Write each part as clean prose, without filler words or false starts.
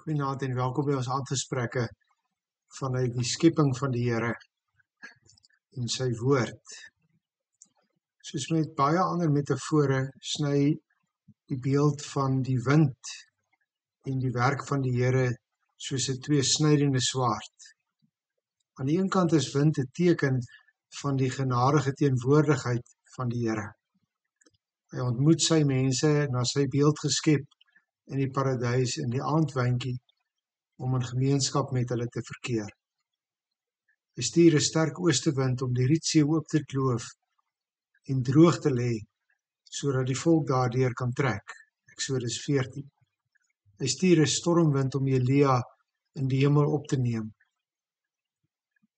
Goeienaand en welkom by ons aandgesprekke vanuit die skepping van die Here en sy woord. Soos met baie ander metafore sny die beeld van die wind en die werk van die Here soos 'n tweesnydende swaard. Aan die een kant is wind 'n teken van die genadige teenwoordigheid van die Here. Hy ontmoet sy mense na sy beeld geskep in die paradys in die aandwindjie om in gemeenskap met hulle te verkeer. Hy stuur 'n sterk oostewind om die Rietsee oop te kloof en droog te lê, sodat die volk daardeur kan trek. Eksodus 14. Hy stuur 'n stormwind om Elia in die hemel op te neem.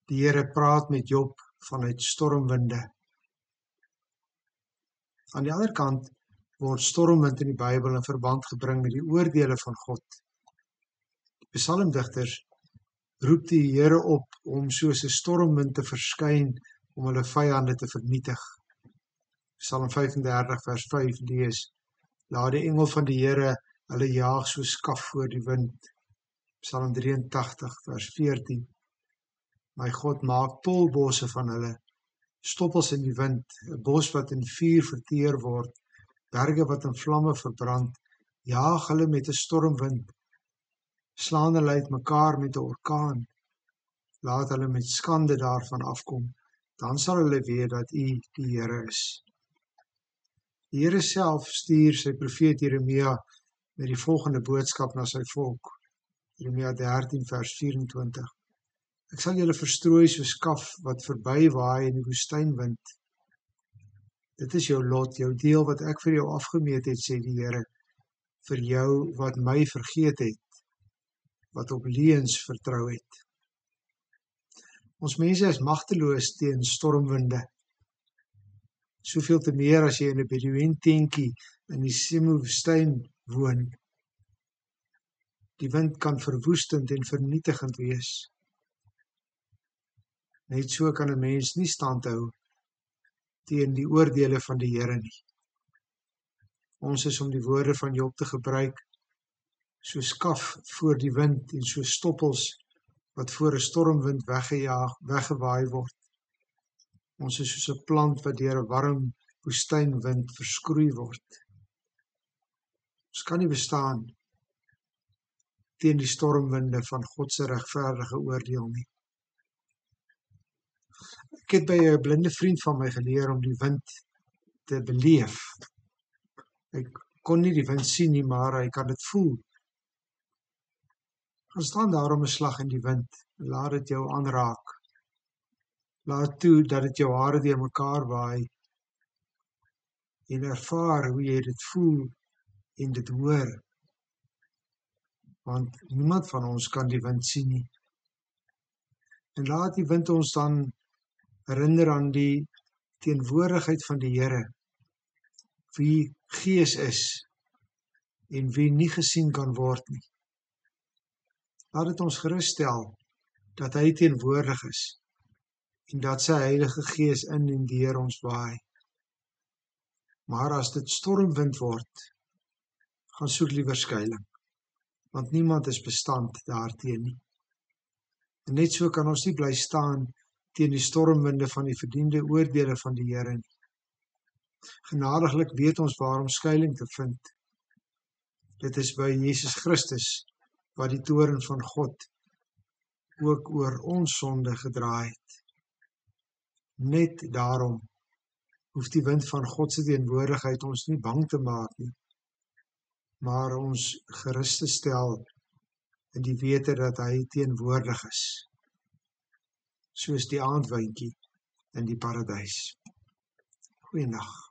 Die Here praat met Job vanuit stormwinde. Aan die ander kant word stormwind in die Bybel in verband gebring met die oordeele van God. Die psalmdigters roep die Here op om soos 'n stormwind te verskyn om hulle vyande te vernietig. Psalm 35 vers 5 lees: Laat die engel van die Here hulle jaag so skaf voor die wind. Psalm 83 vers 14: My God maak tolbosse van hulle, stoppels in die wind, 'n bos wat in vuur verteer word, berge wat in vlamme verbrand, jaag hulle met 'n stormwind, slaan hulle uit mekaar met 'n orkaan, laat hulle met skande daarvan afkom, dan sal hulle weet dat U die Here is. Die Here self stuur sy profeet Jeremia met die volgende boodskap na sy volk. Jeremia 13 vers 24. Ek sal julle verstrooi soos kaf wat verby waai in die woestynwind. Dit is jou lot, jou deel wat ek vir jou afgemeet het, sê die Here, vir jou wat my vergeet het, wat op leuns vertrou het. Ons mense is magteloos teen stormwinde. Soveel te meer as jy in 'n Bedouin tentjie in die Semo-woestyn woon. Die wind kan verwoestend en vernietigend wees. Net so kan 'n mens nie stand hou teen die oordeele van die Here nie. Ons is om die woorde van Job te gebruik, soos kaf voor die wind en soos stoppels wat voor 'n stormwind weggewaai word. Ons is soos 'n plant wat deur 'n warm woestynwind verskroei word. Ons kan nie bestaan teen die stormwinde van God se regverdige oordeel nie. Ek het by 'n blinde vriend van my geleer om die wind te beleef. Hy kon nie die wind sien nie, maar hy kan dit voel. Gaan staan daarom 'n slag in die wind, laat dit jou aanraak. Laat toe dat dit jou hare deur mekaar waai en ervaar hoe jy dit voel en dit hoor. Want niemand van ons kan die wind sien nie. En laat die wind ons dan herinner aan die teenwoordigheid van die Here, wie Gees is en wie nie gesien kan word nie. Laat dit ons gerus stel dat hy teenwoordig is en dat sy Heilige Gees in en deur ons waai. Maar as dit stormwind word, gaan soek liewer skuiling, want niemand is bestand daarteen nie. En net so kan ons nie bly staan teen die stormwinde van die verdiende oordeele van die Here nie. Genadiglik weet ons waar om skuiling te vind. Dit is by Jesus Christus, wat die toorn van God ook oor ons sonde gedra het. Net daarom hoef die wind van God se teenwoordigheid ons nie bang te maak nie, maar ons gerus te stel in die wete dat hy teenwoordig is, soos die aandwindjie in die paradys. Goeiedag.